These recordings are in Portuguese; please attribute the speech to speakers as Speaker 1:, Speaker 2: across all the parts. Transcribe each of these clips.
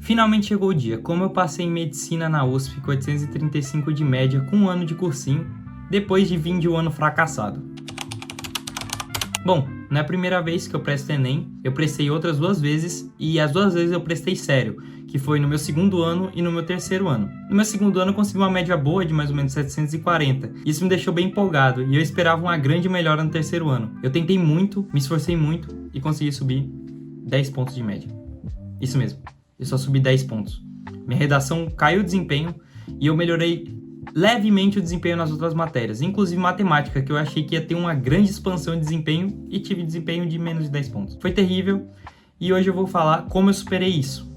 Speaker 1: Finalmente chegou o dia. Como eu passei em medicina na USP com 835 de média com um ano de cursinho, depois de vir de um ano fracassado. Bom, não é a primeira vez que eu presto Enem, eu prestei outras 2 vezes e as 2 vezes eu prestei sério, que foi no meu segundo ano e no meu terceiro ano. No meu segundo ano eu consegui uma média boa de mais ou menos 740, isso me deixou bem empolgado e eu esperava uma grande melhora no terceiro ano. Eu tentei muito, me esforcei muito e consegui subir 10 pontos de média. Isso mesmo, eu só subi 10 pontos. Minha redação caiu o desempenho e eu melhorei levemente o desempenho nas outras matérias, inclusive matemática, que eu achei que ia ter uma grande expansão de desempenho e tive desempenho de menos de 10 pontos. Foi terrível e hoje eu vou falar como eu superei isso.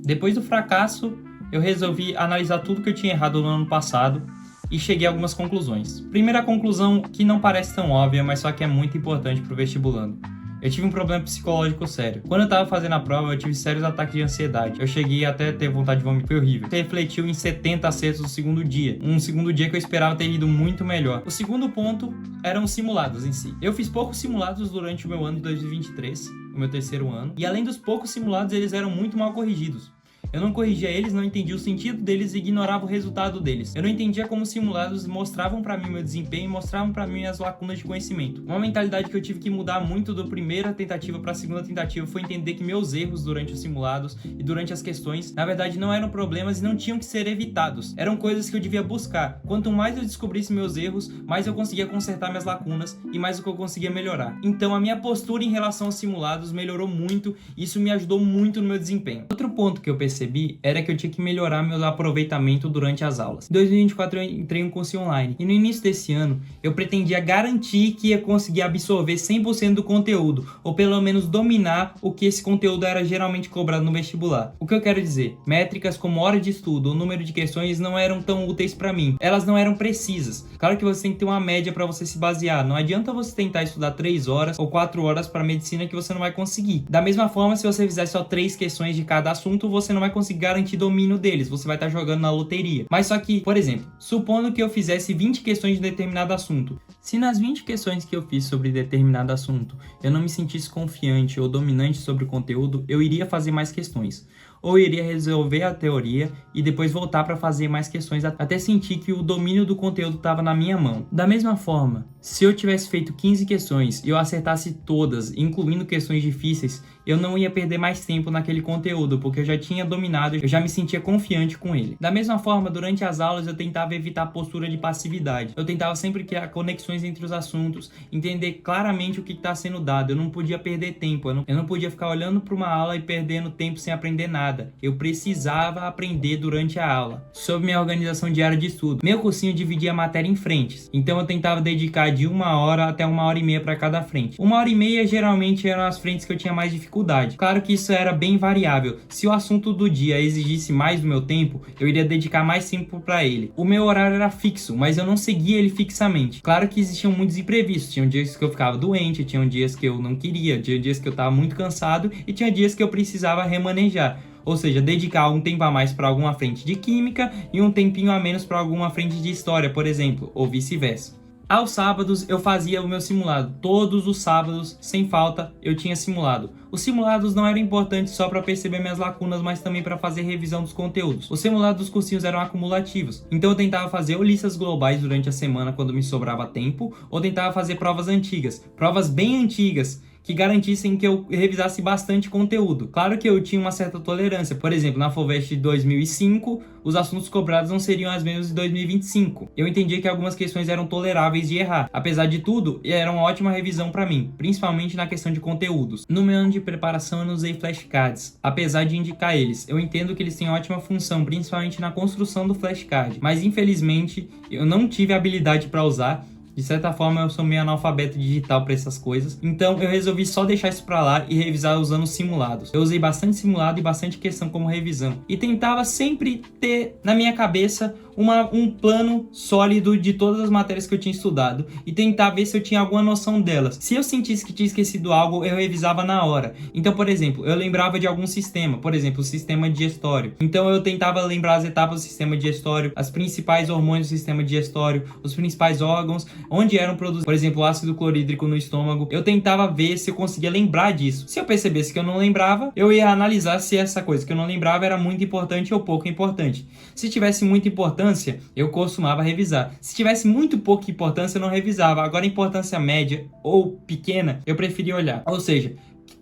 Speaker 1: Depois do fracasso, eu resolvi analisar tudo que eu tinha errado no ano passado e cheguei a algumas conclusões. Primeira conclusão, que não parece tão óbvia, mas só que é muito importante para o vestibulando. Eu tive um problema psicológico sério. Quando eu tava fazendo a prova, eu tive sérios ataques de ansiedade. Eu cheguei até a ter vontade de vomitar, foi horrível. Isso refletiu em 70 acertos no segundo dia. Um segundo dia que eu esperava ter ido muito melhor. O segundo ponto eram os simulados em si. Eu fiz poucos simulados durante o meu ano de 2023, o meu terceiro ano. E além dos poucos simulados, eles eram muito mal corrigidos. Eu não corrigia eles, não entendia o sentido deles e ignorava o resultado deles. Eu não entendia como os simulados mostravam pra mim meu desempenho e mostravam pra mim as lacunas de conhecimento. Uma mentalidade que eu tive que mudar muito da primeira tentativa pra segunda tentativa foi entender que meus erros durante os simulados e durante as questões, na verdade não eram problemas e não tinham que ser evitados. Eram coisas que eu devia buscar. Quanto mais eu descobrisse meus erros, mais eu conseguia consertar minhas lacunas e mais o que eu conseguia melhorar. Então a minha postura em relação aos simulados melhorou muito e isso me ajudou muito no meu desempenho. Outro ponto que eu percebi era que eu tinha que melhorar meu aproveitamento durante as aulas. Em 2024 eu entrei em um curso online e no início desse ano eu pretendia garantir que ia conseguir absorver 100% do conteúdo ou pelo menos dominar o que esse conteúdo era geralmente cobrado no vestibular. O que eu quero dizer? Métricas como hora de estudo ou número de questões não eram tão úteis para mim. Elas não eram precisas. Claro que você tem que ter uma média para você se basear. Não adianta você tentar estudar 3 horas ou 4 horas para medicina que você não vai conseguir. Da mesma forma, se você fizer só 3 questões de cada assunto, você não vai conseguir garantir domínio deles, você vai estar jogando na loteria. Mas só que, por exemplo, supondo que eu fizesse 20 questões de determinado assunto. Se nas 20 questões que eu fiz sobre determinado assunto eu não me sentisse confiante ou dominante sobre o conteúdo, eu iria fazer mais questões. Ou iria resolver a teoria e depois voltar para fazer mais questões até sentir que o domínio do conteúdo estava na minha mão. Da mesma forma, se eu tivesse feito 15 questões e eu acertasse todas, incluindo questões difíceis, eu não ia perder mais tempo naquele conteúdo, porque eu já tinha dominado, eu já me sentia confiante com ele. Da mesma forma, durante as aulas eu tentava evitar a postura de passividade. Eu tentava sempre criar conexões entre os assuntos, entender claramente o que está sendo dado. Eu não podia perder tempo, eu não podia ficar olhando para uma aula e perdendo tempo sem aprender nada. Eu precisava aprender durante a aula. Sobre minha organização diária de estudo, meu cursinho dividia a matéria em frentes, então eu tentava dedicar de 1 hora até 1h30 para cada frente. 1h30 geralmente eram as frentes que eu tinha mais dificuldade. Claro que isso era bem variável. Se o assunto do dia exigisse mais do meu tempo, eu iria dedicar mais tempo para ele. O meu horário era fixo, mas eu não seguia ele fixamente. Claro que existiam muitos imprevistos. Tinham dias que eu ficava doente, tinham dias que eu não queria, tinha dias que eu estava muito cansado e tinha dias que eu precisava remanejar. Ou seja, dedicar um tempo a mais para alguma frente de química e um tempinho a menos para alguma frente de história, por exemplo, ou vice-versa. Aos sábados eu fazia o meu simulado. Todos os sábados, sem falta, eu tinha simulado. Os simulados não eram importantes só para perceber minhas lacunas, mas também para fazer revisão dos conteúdos. Os simulados dos cursinhos eram acumulativos, então eu tentava fazer ou listas globais durante a semana quando me sobrava tempo, ou tentava fazer provas antigas, provas bem antigas, que garantissem que eu revisasse bastante conteúdo. Claro que eu tinha uma certa tolerância. Por exemplo, na FUVEST de 2005, os assuntos cobrados não seriam as mesmas de 2025. Eu entendia que algumas questões eram toleráveis de errar. Apesar de tudo, era uma ótima revisão para mim, principalmente na questão de conteúdos. No meu ano de preparação, eu não usei flashcards, apesar de indicar eles. Eu entendo que eles têm ótima função, principalmente na construção do flashcard, mas infelizmente eu não tive habilidade para usar. De certa forma, eu sou meio analfabeto digital para essas coisas. Então, eu resolvi só deixar isso para lá e revisar usando simulados. Eu usei bastante simulado e bastante questão como revisão. E tentava sempre ter na minha cabeça um plano sólido de todas as matérias que eu tinha estudado e tentar ver se eu tinha alguma noção delas. Se eu sentisse que tinha esquecido algo, eu revisava na hora. Então, por exemplo, eu lembrava de algum sistema, por exemplo, o sistema digestório. Então, eu tentava lembrar as etapas do sistema digestório, as principais hormônios do sistema digestório, os principais órgãos, onde eram produzidos, por exemplo, ácido clorídrico no estômago. Eu tentava ver se eu conseguia lembrar disso. Se eu percebesse que eu não lembrava, eu ia analisar se essa coisa que eu não lembrava era muito importante ou pouco importante. Se tivesse muita importância, eu costumava revisar. Se tivesse muito pouca importância, eu não revisava. Agora, importância média ou pequena, eu preferia olhar. Ou seja,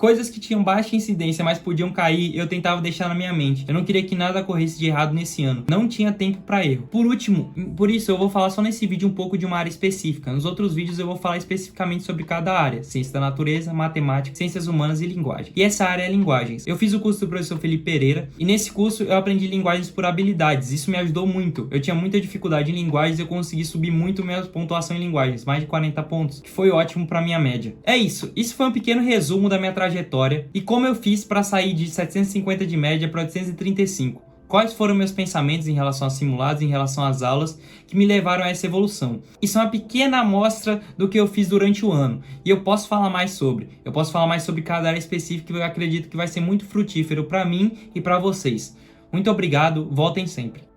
Speaker 1: coisas que tinham baixa incidência, mas podiam cair, eu tentava deixar na minha mente. Eu não queria que nada corresse de errado nesse ano. Não tinha tempo para erro. Por último, por isso eu vou falar só nesse vídeo um pouco de uma área específica. Nos outros vídeos eu vou falar especificamente sobre cada área. Ciência da natureza, matemática, ciências humanas e linguagem. E essa área é linguagens. Eu fiz o curso do professor Felipe Pereira e nesse curso eu aprendi linguagens por habilidades. Isso me ajudou muito. Eu tinha muita dificuldade em linguagens e eu consegui subir muito minha pontuação em linguagens. Mais de 40 pontos, que foi ótimo para minha média. É isso. Isso foi um pequeno resumo da minha trajetória e como eu fiz para sair de 750 de média para 835. Quais foram meus pensamentos em relação aos simulados, em relação às aulas, que me levaram a essa evolução. Isso é uma pequena amostra do que eu fiz durante o ano. E eu posso falar mais sobre. Eu posso falar mais sobre cada área específica que eu acredito que vai ser muito frutífero para mim e para vocês. Muito obrigado, voltem sempre.